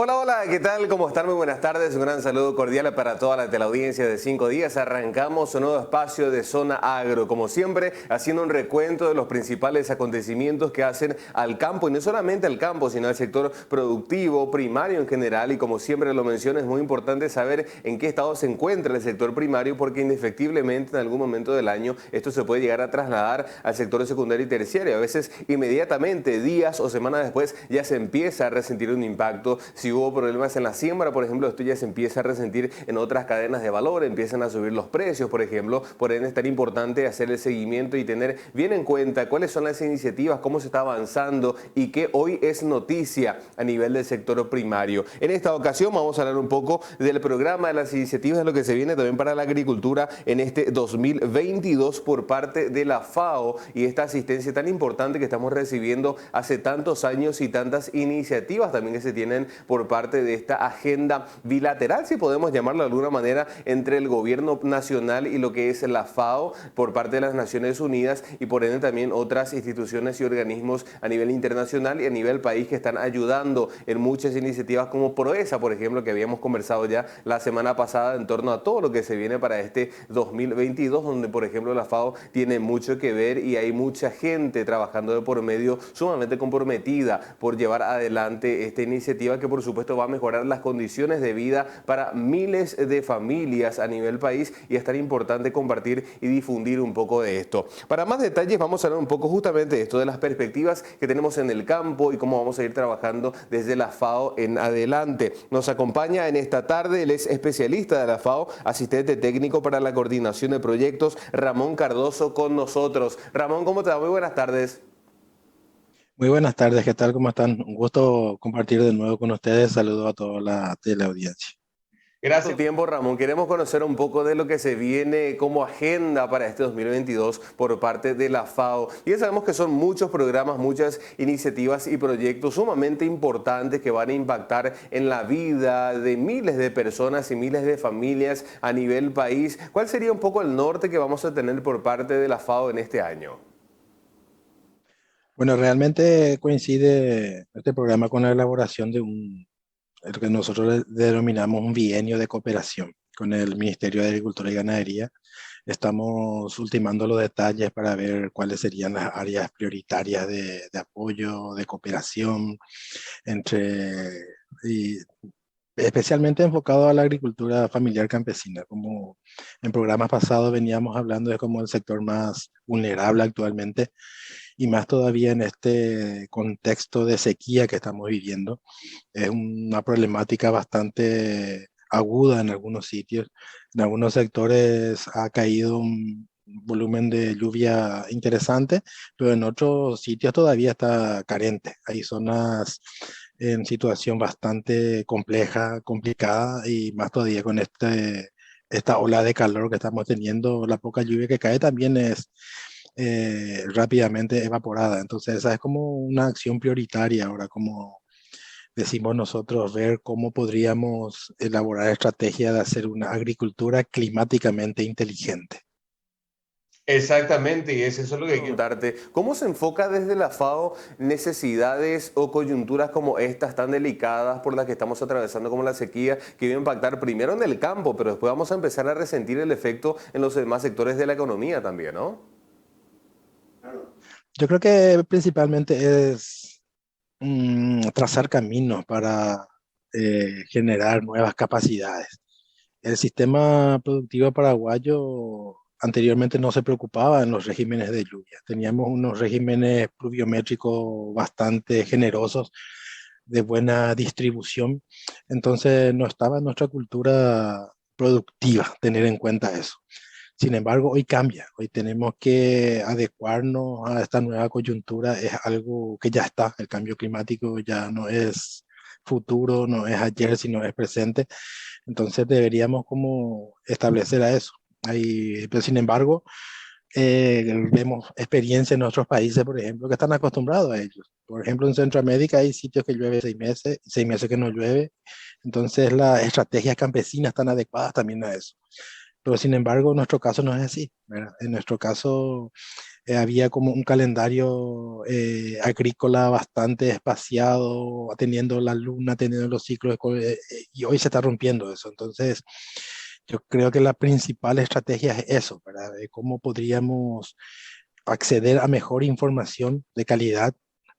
Hola, hola, ¿qué tal? ¿Cómo están? Muy buenas tardes. Un gran saludo cordial para toda la teleaudiencia de 5 días. Arrancamos un nuevo espacio de Zona Agro, como siempre, haciendo un recuento de los principales acontecimientos que hacen al campo, y no solamente al campo, sino al sector productivo, primario en general. Y como siempre lo menciono, es muy importante saber en qué estado se encuentra el sector primario, porque indefectiblemente en algún momento del año esto se puede llegar a trasladar al sector secundario y terciario. A veces inmediatamente, días o semanas después, ya se empieza a resentir un impacto. Si hubo problemas en la siembra, por ejemplo, esto ya se empieza a resentir en otras cadenas de valor, empiezan a subir los precios, por ejemplo. Por ende, es tan importante hacer el seguimiento y tener bien en cuenta cuáles son las iniciativas, cómo se está avanzando y qué hoy es noticia a nivel del sector primario. En esta ocasión vamos a hablar un poco del programa, de las iniciativas, de lo que se viene también para la agricultura en este 2022 por parte de la FAO, y esta asistencia tan importante que estamos recibiendo hace tantos años y tantas iniciativas también que se tienen por parte de esta agenda bilateral, si podemos llamarlo de alguna manera, entre el gobierno nacional y lo que es la FAO por parte de las Naciones Unidas, y por ende también otras instituciones y organismos a nivel internacional y a nivel país que están ayudando en muchas iniciativas como PROESA, por ejemplo, que habíamos conversado ya la semana pasada en torno a todo lo que se viene para este 2022, donde por ejemplo la FAO tiene mucho que ver y hay mucha gente trabajando de por medio sumamente comprometida por llevar adelante esta iniciativa, que por supuesto va a mejorar las condiciones de vida para miles de familias a nivel país, y es tan importante compartir y difundir un poco de esto. Para más detalles vamos a hablar un poco justamente de esto, de las perspectivas que tenemos en el campo y cómo vamos a ir trabajando desde la FAO en adelante. Nos acompaña en esta tarde, él es especialista de la FAO, asistente técnico para la coordinación de proyectos, Ramón Cardoso, con nosotros. Ramón, ¿cómo te va? Muy buenas tardes. Muy buenas tardes, ¿qué tal? ¿Cómo están? Un gusto compartir de nuevo con ustedes. Saludo a toda la teleaudiencia. Gracias por tu tiempo, Ramón. Queremos conocer un poco de lo que se viene como agenda para este 2022 por parte de la FAO. Y ya sabemos que son muchos programas, muchas iniciativas y proyectos sumamente importantes que van a impactar en la vida de miles de personas y miles de familias a nivel país. ¿Cuál sería un poco el norte que vamos a tener por parte de la FAO en este año? Bueno, realmente coincide este programa con la elaboración de lo que nosotros denominamos un bienio de cooperación con el Ministerio de Agricultura y Ganadería. Estamos ultimando los detalles para ver cuáles serían las áreas prioritarias de apoyo, de cooperación entre, y especialmente enfocado a la agricultura familiar campesina. Como en programas pasados veníamos hablando de como el sector más vulnerable actualmente, y más todavía en este contexto de sequía que estamos viviendo. Es una problemática bastante aguda en algunos sitios. En algunos sectores ha caído un volumen de lluvia interesante, pero en otros sitios todavía está carente. Hay zonas en situación bastante compleja, complicada, y más todavía con esta ola de calor que estamos teniendo. La poca lluvia que cae también es rápidamente evaporada. Entonces esa es como una acción prioritaria ahora, como decimos nosotros, ver cómo podríamos elaborar estrategias de hacer una agricultura climáticamente inteligente. Exactamente, y es eso lo que quiero preguntarte. ¿Cómo se enfoca desde la FAO necesidades o coyunturas como estas tan delicadas por las que estamos atravesando, como la sequía, que va a impactar primero en el campo, pero después vamos a empezar a resentir el efecto en los demás sectores de la economía también, ¿no? Yo creo que principalmente es trazar caminos para generar nuevas capacidades. El sistema productivo paraguayo anteriormente no se preocupaba en los regímenes de lluvia. Teníamos unos regímenes pluviométricos bastante generosos, de buena distribución. Entonces no estaba en nuestra cultura productiva tener en cuenta eso. Sin embargo, hoy cambia. Hoy tenemos que adecuarnos a esta nueva coyuntura. Es algo que ya está. El cambio climático ya no es futuro, no es ayer, sino es presente. Entonces deberíamos como establecer a eso. Pero sin embargo, vemos experiencias en otros países, por ejemplo, que están acostumbrados a ellos. Por ejemplo, en Centroamérica hay sitios que llueve 6 meses, 6 meses que no llueve. Entonces las estrategias campesinas están adecuadas también a eso. Pero sin embargo, en nuestro caso no es así, ¿verdad? En nuestro caso había como un calendario agrícola bastante espaciado, teniendo la luna, teniendo los ciclos, y hoy se está rompiendo eso. Entonces, yo creo que la principal estrategia es eso, ¿verdad? De cómo podríamos acceder a mejor información de calidad,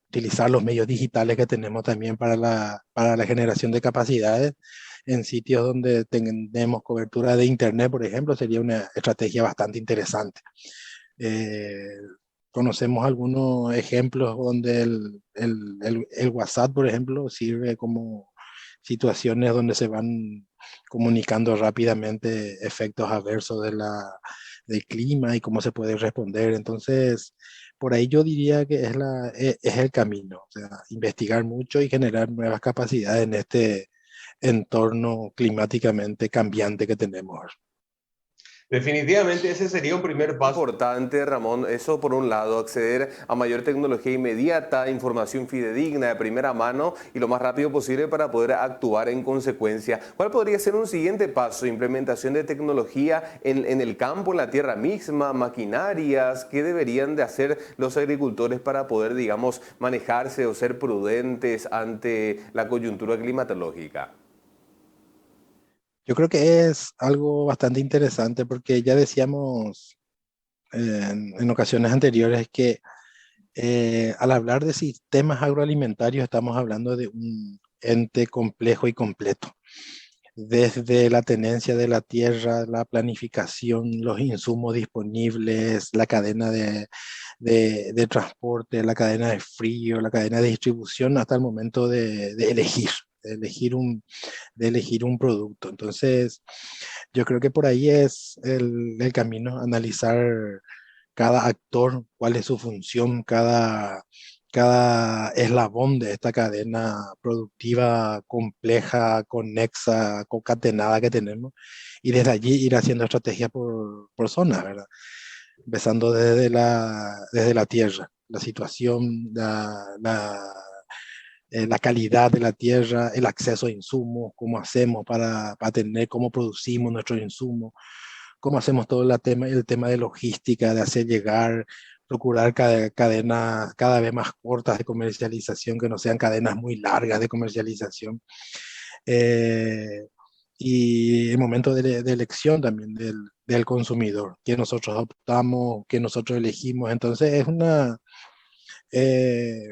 utilizar los medios digitales que tenemos también para la generación de capacidades en sitios donde tenemos cobertura de Internet, por ejemplo, sería una estrategia bastante interesante. Eh, Conocemos algunos ejemplos donde el WhatsApp, por ejemplo, sirve como situaciones donde se van comunicando rápidamente efectos adversos del clima y cómo se puede responder. Entonces, por ahí yo diría que es el camino, o sea, investigar mucho y generar nuevas capacidades en este entorno climáticamente cambiante que tenemos. Definitivamente ese sería un primer paso importante, Ramón. Eso por un lado, acceder a mayor tecnología inmediata, información fidedigna de primera mano y lo más rápido posible para poder actuar en consecuencia. ¿Cuál podría ser un siguiente paso? Implementación de tecnología en el campo, en la tierra misma, maquinarias. ¿Qué deberían de hacer los agricultores para poder, digamos, manejarse o ser prudentes ante la coyuntura climatológica? Yo creo que es algo bastante interesante porque ya decíamos en ocasiones anteriores que al hablar de sistemas agroalimentarios estamos hablando de un ente complejo y completo. Desde la tenencia de la tierra, la planificación, los insumos disponibles, la cadena de transporte, la cadena de frío, la cadena de distribución, hasta el momento de elegir, de elegir de elegir un producto. Entonces, yo creo que por ahí es el camino, analizar cada actor, cuál es su función, cada eslabón de esta cadena productiva compleja, conexa, concatenada que tenemos, y desde allí ir haciendo estrategias por zona, ¿verdad? Empezando desde la tierra, la situación, la calidad de la tierra, el acceso a insumos, cómo hacemos para tener, cómo producimos nuestros insumos, cómo hacemos todo el tema de logística, de hacer llegar, procurar cadenas cada vez más cortas de comercialización, que no sean cadenas muy largas de comercialización. Eh, y el momento de elección también del consumidor, que nosotros optamos, que nosotros elegimos. Entonces es eh,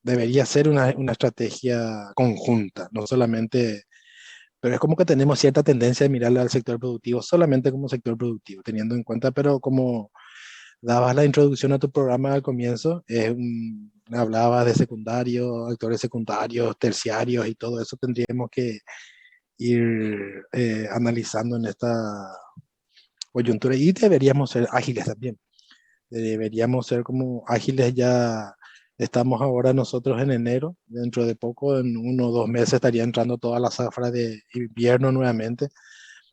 debería ser una estrategia conjunta, no solamente, pero es como que tenemos cierta tendencia de mirarle al sector productivo solamente como sector productivo, teniendo en cuenta, pero como dabas la introducción a tu programa al comienzo, hablabas de secundarios, actores secundarios, terciarios y todo eso tendríamos que ir analizando en esta coyuntura y deberíamos ser ágiles también. Deberíamos ser como ágiles ya. Estamos ahora nosotros en enero, dentro de poco, en 1 o 2 meses estaría entrando toda la zafra de invierno nuevamente,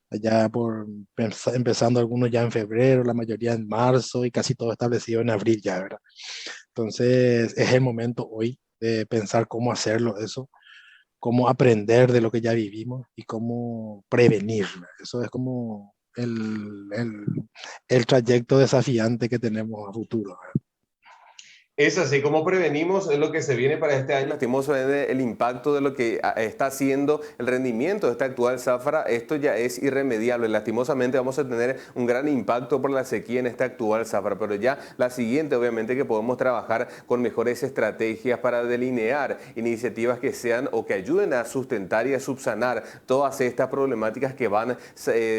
allá empezando algunos ya en febrero, la mayoría en marzo y casi todo establecido en abril ya, ¿verdad? Entonces es el momento hoy de pensar cómo hacerlo eso, cómo aprender de lo que ya vivimos y cómo prevenir, ¿verdad? Eso es como el trayecto desafiante que tenemos a futuro, ¿verdad? Es así como prevenimos es lo que se viene para este año. Lastimosamente, el impacto de lo que está haciendo el rendimiento de esta actual zafra, esto ya es irremediable. Lastimosamente vamos a tener un gran impacto por la sequía en esta actual zafra, pero ya la siguiente, obviamente, que podemos trabajar con mejores estrategias para delinear iniciativas que sean o que ayuden a sustentar y a subsanar todas estas problemáticas que van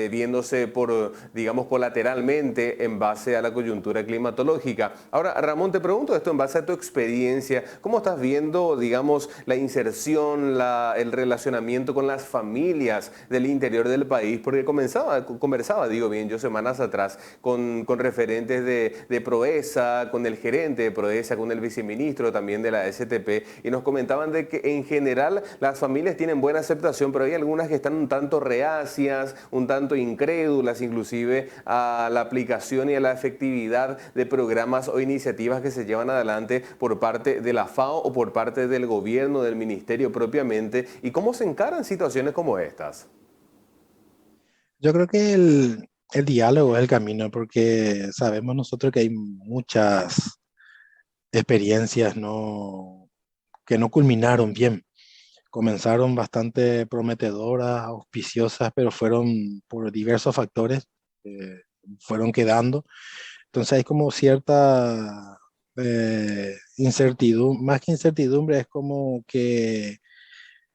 viéndose por, digamos, colateralmente en base a la coyuntura climatológica. Ahora, Ramón, te pregunto esto en base a tu experiencia, ¿cómo estás viendo, digamos, la inserción, el relacionamiento con las familias del interior del país? Porque conversaba, digo bien, yo semanas atrás con referentes de Proesa, con el gerente de Proesa, con el viceministro también de la STP, y nos comentaban de que en general las familias tienen buena aceptación, pero hay algunas que están un tanto reacias, un tanto incrédulas inclusive a la aplicación y a la efectividad de programas o iniciativas que se llevan adelante por parte de la FAO o por parte del gobierno, del ministerio propiamente, y cómo se encaran situaciones como estas. Yo creo que el diálogo es el camino, porque sabemos nosotros que hay muchas experiencias que no culminaron bien. Comenzaron bastante prometedoras, auspiciosas, pero fueron por diversos factores, eh, fueron quedando. Entonces hay como cierta incertidumbre, más que incertidumbre, es como que,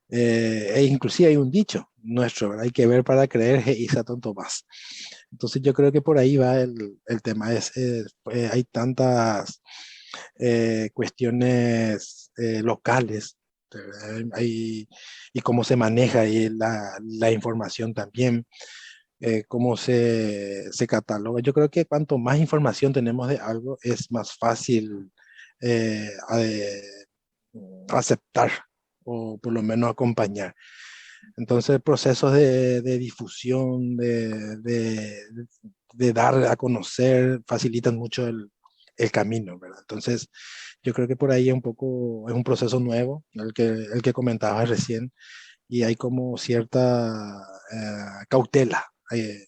e inclusive hay un dicho nuestro, ¿verdad? Hay que ver para creer, y Santo más. Entonces yo creo que por ahí va el tema. Hay tantas cuestiones locales, y cómo se maneja ahí la información también, cómo se cataloga. Yo creo que cuanto más información tenemos de algo, es más fácil eh, a- aceptar o por lo menos acompañar. Entonces, procesos de difusión, de dar a conocer, facilitan mucho el camino, ¿verdad? Entonces, yo creo que por ahí es un poco, es un proceso nuevo, el que comentabas recién, y hay como cierta cautela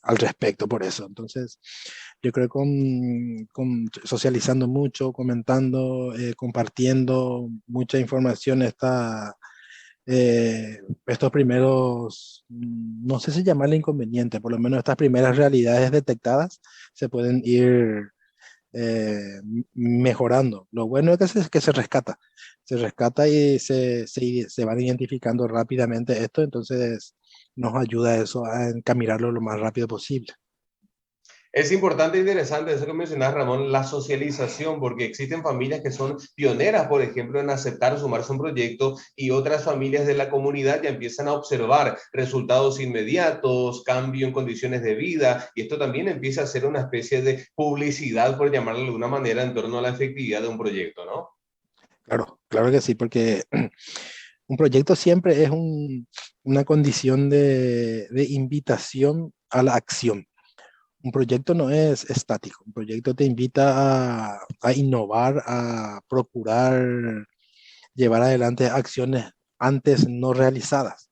al respecto por eso. Entonces, yo creo que con socializando mucho, comentando, compartiendo mucha información, estos primeros, no sé si llamarle inconveniente, por lo menos estas primeras realidades detectadas se pueden ir mejorando. Lo bueno es que se rescata y se van identificando rápidamente esto, entonces nos ayuda eso a encaminarlo lo más rápido posible. Es importante e interesante eso que mencionas, Ramón, la socialización, porque existen familias que son pioneras, por ejemplo, en aceptar sumarse a un proyecto y otras familias de la comunidad ya empiezan a observar resultados inmediatos, cambio en condiciones de vida, y esto también empieza a ser una especie de publicidad, por llamarlo de alguna manera, en torno a la efectividad de un proyecto, ¿no? Claro, claro que sí, porque un proyecto siempre es una condición de invitación a la acción. Un proyecto no es estático, un proyecto te invita a innovar, a procurar llevar adelante acciones antes no realizadas.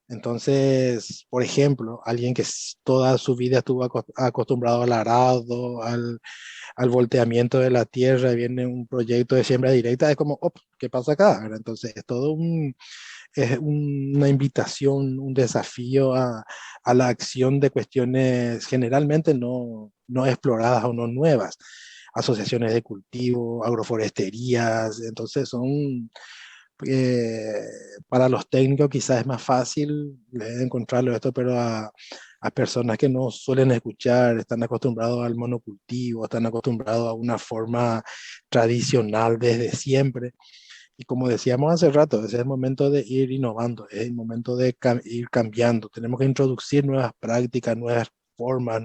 Entonces, por ejemplo, alguien que toda su vida estuvo acostumbrado al arado, al volteamiento de la tierra, y viene un proyecto de siembra directa, es como, "Op, ¿qué pasa acá?" ¿verdad? Entonces, es una invitación, un desafío a la acción de cuestiones generalmente no exploradas o no nuevas. Asociaciones de cultivo, agroforesterías, entonces son eh, para los técnicos quizás es más fácil encontrarlo esto, pero a personas que no suelen escuchar, están acostumbrados al monocultivo, están acostumbrados a una forma tradicional desde siempre. Y como decíamos hace rato, ese es el momento de ir innovando, es el momento de ir cambiando. Tenemos que introducir nuevas prácticas, nuevas formas,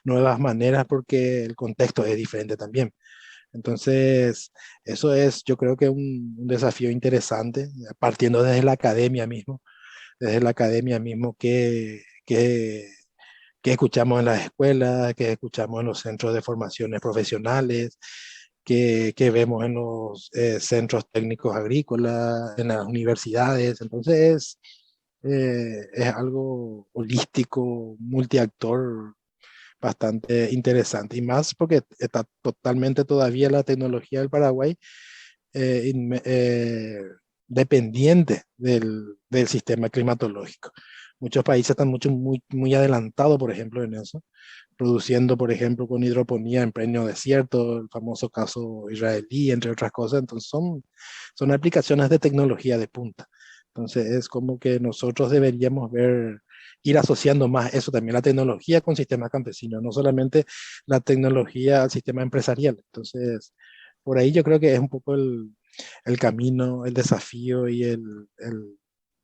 nuevas maneras, porque el contexto es diferente también. Entonces, eso es, yo creo que un desafío interesante, partiendo desde la academia mismo que escuchamos en las escuelas, que escuchamos en los centros de formaciones profesionales, que vemos en los centros técnicos agrícolas, en las universidades. Entonces, es algo holístico, multiactor, bastante interesante. Y más porque está totalmente todavía la tecnología del Paraguay dependiente del sistema climatológico. Muchos países están muy adelantados, por ejemplo, en eso, produciendo, por ejemplo, con hidroponía en pleno desierto, el famoso caso israelí, entre otras cosas. Entonces, son aplicaciones de tecnología de punta. Entonces, es como que nosotros deberíamos ir asociando más eso también, la tecnología con sistemas campesinos, no solamente la tecnología al sistema empresarial. Entonces, por ahí yo creo que es un poco el camino, el desafío y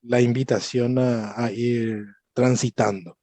la invitación a ir transitando.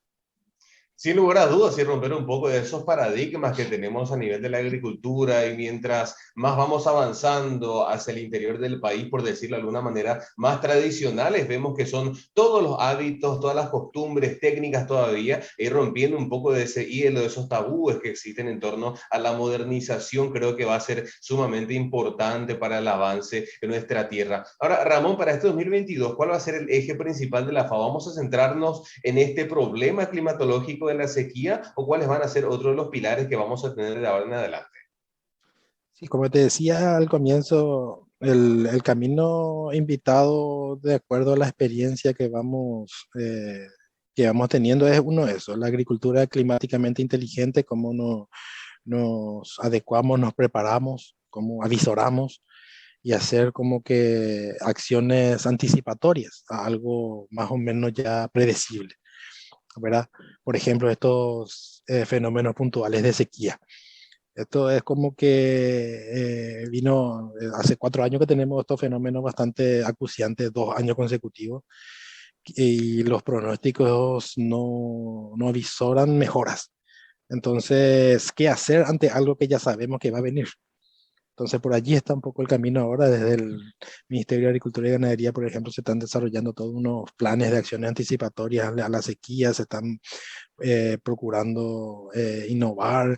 Sin lugar a dudas, y romper un poco de esos paradigmas que tenemos a nivel de la agricultura y mientras más vamos avanzando hacia el interior del país, por decirlo de alguna manera, más tradicionales, vemos que son todos los hábitos, todas las costumbres, técnicas todavía, y rompiendo un poco de ese hielo, de esos tabúes que existen en torno a la modernización, creo que va a ser sumamente importante para el avance en nuestra tierra. Ahora, Ramón, para este 2022, ¿cuál va a ser el eje principal de la FAO? Vamos a centrarnos en este problema climatológico ejemplo, de la sequía, o cuáles van a ser otros de los pilares que vamos a tener de ahora en adelante? Sí, como te decía al comienzo, el camino invitado de acuerdo a la experiencia que vamos teniendo es uno de esos, la agricultura climáticamente inteligente, cómo nos adecuamos, nos preparamos, cómo avisoramos y hacer como que acciones anticipatorias a algo más o menos ya predecible, ¿verdad? Por ejemplo, estos fenómenos puntuales de sequía. Esto es como que vino hace 4 años que tenemos estos fenómenos bastante acuciantes, 2 años consecutivos, y los pronósticos no avisoran mejoras. Entonces, ¿qué hacer ante algo que ya sabemos que va a venir? Entonces, por allí está un poco el camino ahora. Desde el Ministerio de Agricultura y Ganadería, por ejemplo, se están desarrollando todos unos planes de acciones anticipatorias a la sequía, se están procurando innovar.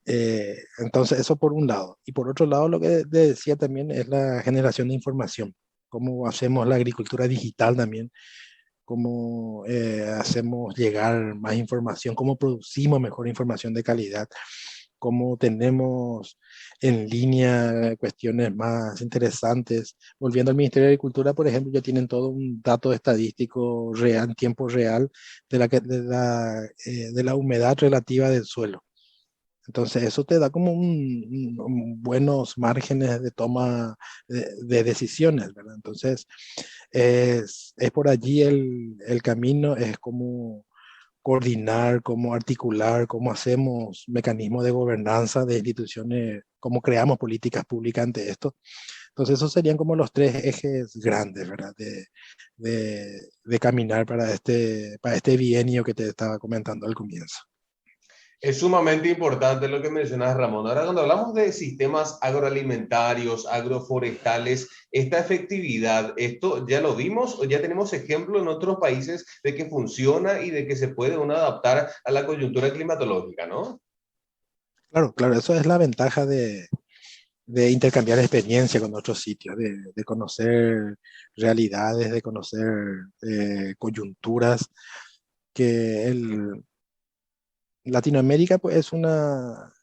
Entonces, eso por un lado. Y por otro lado, lo que decía también es la generación de información. Cómo hacemos la agricultura digital también, cómo hacemos llegar más información, cómo producimos mejor información de calidad, cómo tenemos en línea cuestiones más interesantes. Volviendo al Ministerio de Agricultura, por ejemplo, ya tienen todo un dato estadístico real, en tiempo real de la humedad relativa del suelo. Entonces, eso te da como buenos márgenes de toma de decisiones, ¿verdad? Entonces, es por allí el camino, es como coordinar, cómo articular, cómo hacemos mecanismos de gobernanza de instituciones, cómo creamos políticas públicas ante esto. Entonces, esos serían como los tres ejes grandes, ¿verdad? De caminar para este bienio que te estaba comentando al comienzo. Es sumamente importante lo que mencionas, Ramón. Ahora, cuando hablamos de sistemas agroalimentarios, agroforestales, esta efectividad, ¿esto ya lo vimos o ya tenemos ejemplo en otros países de que funciona y de que se puede uno adaptar a la coyuntura climatológica, ¿no? Claro, claro, eso es la ventaja de intercambiar experiencia con otros sitios, de conocer realidades, de conocer coyunturas, que Latinoamérica pues es una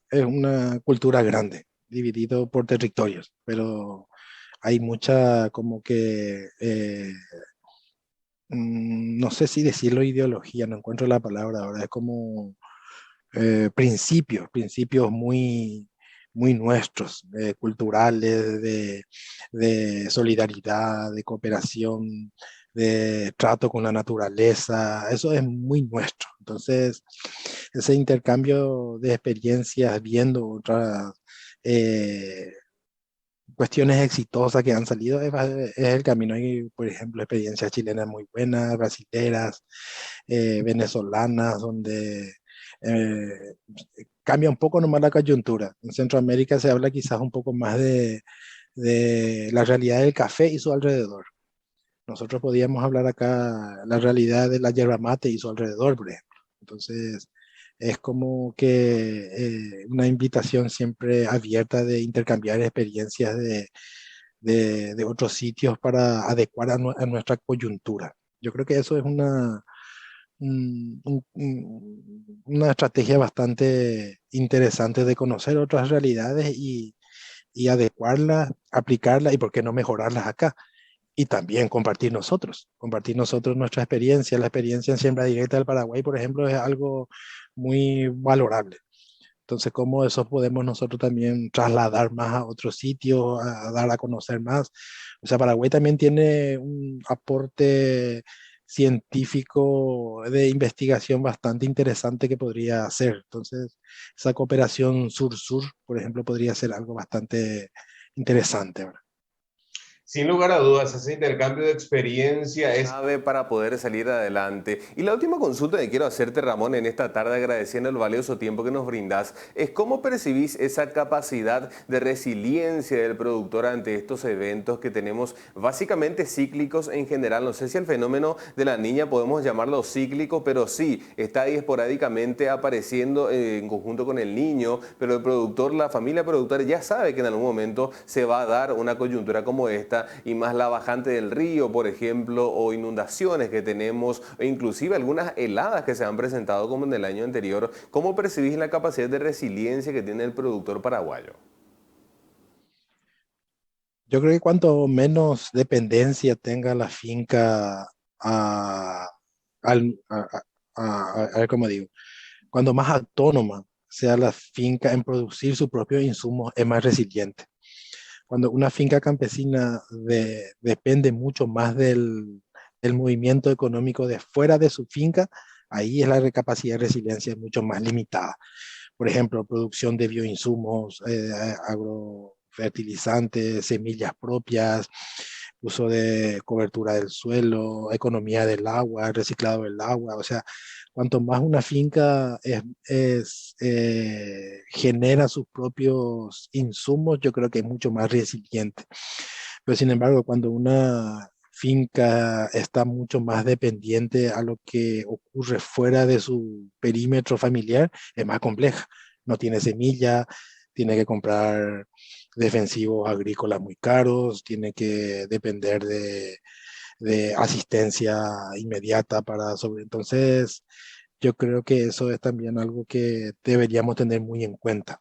cultura grande, dividido por territorios, pero hay mucha como que, no sé si decirlo ideología, no encuentro la palabra ahora, es como principios muy nuestros, culturales, de solidaridad, de cooperación, de trato con la naturaleza, eso es muy nuestro. Entonces, ese intercambio de experiencias viendo otras cuestiones exitosas que han salido es el camino. Hay, por ejemplo, experiencias chilenas muy buenas, brasileras, venezolanas, donde eh, cambia un poco nomás la coyuntura. En Centroamérica se habla quizás un poco más de la realidad del café y su alrededor. Nosotros podíamos hablar acá la realidad de la yerba mate y su alrededor, por ejemplo. Entonces, es como que una invitación siempre abierta de intercambiar experiencias de otros sitios para adecuar a nuestra coyuntura. Yo creo que eso es una estrategia bastante interesante de conocer otras realidades y adecuarlas, aplicarlas y por qué no mejorarlas acá. Y también compartir nosotros nuestra experiencia. La experiencia en siembra directa del Paraguay, por ejemplo, es algo muy valorable. Entonces, ¿cómo eso podemos nosotros también trasladar más a otros sitios, a dar a conocer más? O sea, Paraguay también tiene un aporte científico de investigación bastante interesante que podría hacer. Entonces, esa cooperación sur-sur, por ejemplo, podría ser algo bastante interesante, ¿verdad? Sin lugar a dudas, ese intercambio de experiencia es clave para poder salir adelante. Y la última consulta que quiero hacerte, Ramón, en esta tarde, agradeciendo el valioso tiempo que nos brindas, es cómo percibís esa capacidad de resiliencia del productor ante estos eventos que tenemos básicamente cíclicos en general. No sé si el fenómeno de la niña podemos llamarlo cíclico, pero sí, está ahí esporádicamente apareciendo en conjunto con el niño, pero el productor, la familia productora ya sabe que en algún momento se va a dar una coyuntura como esta tormenta y más la bajante del río, por ejemplo, o inundaciones que tenemos, e inclusive algunas heladas que se han presentado como en el año anterior, ¿cómo percibís la capacidad de resiliencia que tiene el productor paraguayo? Yo creo que cuanto menos dependencia tenga la finca a, al- a ver cómo digo, cuando más autónoma sea la finca en producir sus propios insumos, es más resiliente. Cuando una finca campesina depende mucho más del movimiento económico de fuera de su finca, ahí es la capacidad de resiliencia mucho más limitada. Por ejemplo, producción de bioinsumos, agrofertilizantes, semillas propias, uso de cobertura del suelo, economía del agua, reciclado del agua. O sea, cuanto más una finca genera sus propios insumos, yo creo que es mucho más resiliente. Pero sin embargo, cuando una finca está mucho más dependiente a lo que ocurre fuera de su perímetro familiar, es más compleja. No tiene semilla, tiene que comprar defensivos agrícolas muy caros, tiene que depender de asistencia inmediata para sobre. Entonces, yo creo que eso es también algo que deberíamos tener muy en cuenta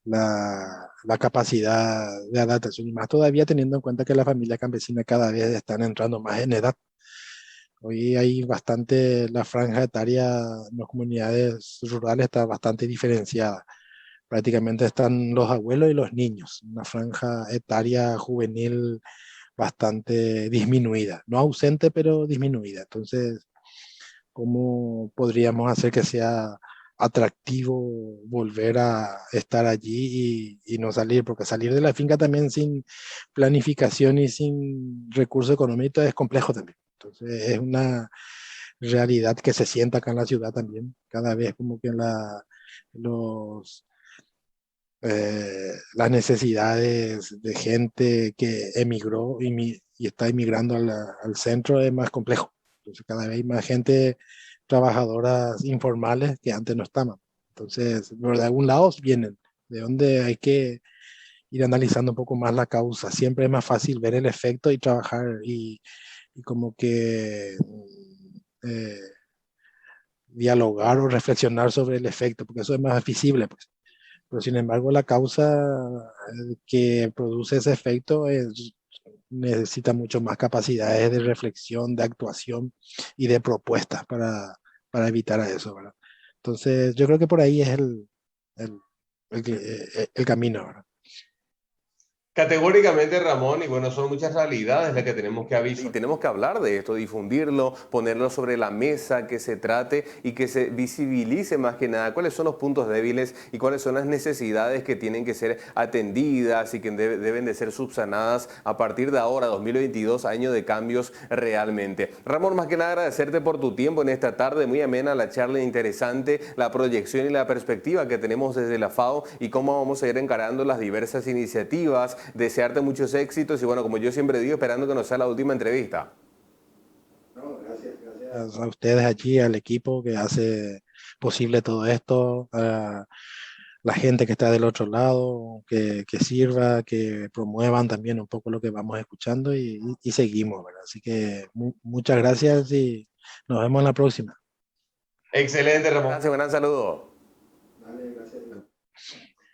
la capacidad de adaptación y más todavía teniendo en cuenta que las familias campesinas cada vez están entrando más en edad. Hoy hay bastante, la franja etaria en las comunidades rurales está bastante diferenciada. Prácticamente están los abuelos y los niños, una franja etaria juvenil bastante disminuida, no ausente, pero disminuida. Entonces, ¿cómo podríamos hacer que sea atractivo volver a estar allí y no salir? Porque salir de la finca también sin planificación y sin recursos económicos es complejo también. Entonces, es una realidad que se sienta acá en la ciudad también. Cada vez como que los, las necesidades de gente que emigró y está emigrando al centro es más complejo. Entonces cada vez hay más gente trabajadoras informales que antes no estaban. Entonces, pero de algún lado vienen, de donde hay que ir analizando un poco más la causa. Siempre es más fácil ver el efecto y trabajar y como que eh, dialogar o reflexionar sobre el efecto, porque eso es más visible, pues. Pero sin embargo, la causa que produce ese efecto necesita mucho más capacidades de reflexión, de actuación y de propuestas para evitar a eso, ¿verdad? Entonces, yo creo que por ahí es el, el camino, ¿verdad? Categóricamente, Ramón, y bueno, son muchas realidades las que tenemos que avisar y tenemos que hablar de esto, difundirlo, ponerlo sobre la mesa, que se trate y que se visibilice más que nada cuáles son los puntos débiles y cuáles son las necesidades que tienen que ser atendidas y que deben de ser subsanadas a partir de ahora, 2022, año de cambios realmente. Ramón, más que nada agradecerte por tu tiempo en esta tarde, muy amena la charla, interesante, la proyección y la perspectiva que tenemos desde la FAO y cómo vamos a ir encarando las diversas iniciativas. Desearte muchos éxitos y bueno, como yo siempre digo, esperando que nos sea la última entrevista. No, gracias a ustedes allí, al equipo que hace posible todo esto, a la gente que está del otro lado, que sirva, que promuevan también un poco lo que vamos escuchando y seguimos, ¿verdad? Así que muchas gracias y nos vemos en la próxima. Excelente, Ramón. Gracias, un gran saludo. Vale, gracias.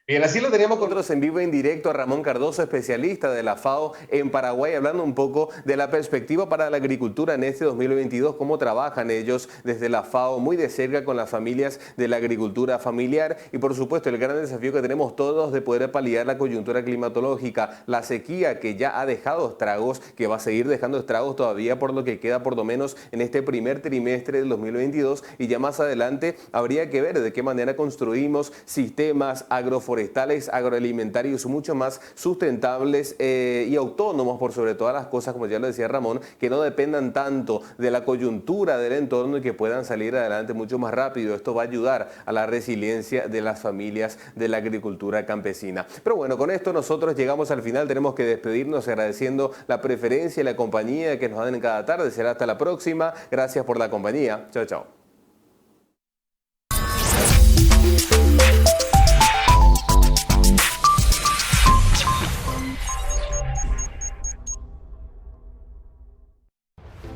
Bien, así lo teníamos con nosotros en vivo en directo a Ramón Cardoso, especialista de la FAO en Paraguay, hablando un poco de la perspectiva para la agricultura en este 2022, cómo trabajan ellos desde la FAO muy de cerca con las familias de la agricultura familiar y por supuesto el gran desafío que tenemos todos de poder paliar la coyuntura climatológica, la sequía que ya ha dejado estragos, que va a seguir dejando estragos todavía por lo que queda por lo menos en este primer trimestre del 2022 y ya más adelante habría que ver de qué manera construimos sistemas agroforestales, agroalimentarios mucho más sustentables y autónomos por sobre todas las cosas, como ya lo decía Ramón, que no dependan tanto de la coyuntura del entorno y que puedan salir adelante mucho más rápido. Esto va a ayudar a la resiliencia de las familias de la agricultura campesina. Pero bueno, con esto nosotros llegamos al final, tenemos que despedirnos agradeciendo la preferencia y la compañía que nos dan en cada tarde. Será hasta la próxima. Gracias por la compañía. Chao, chao.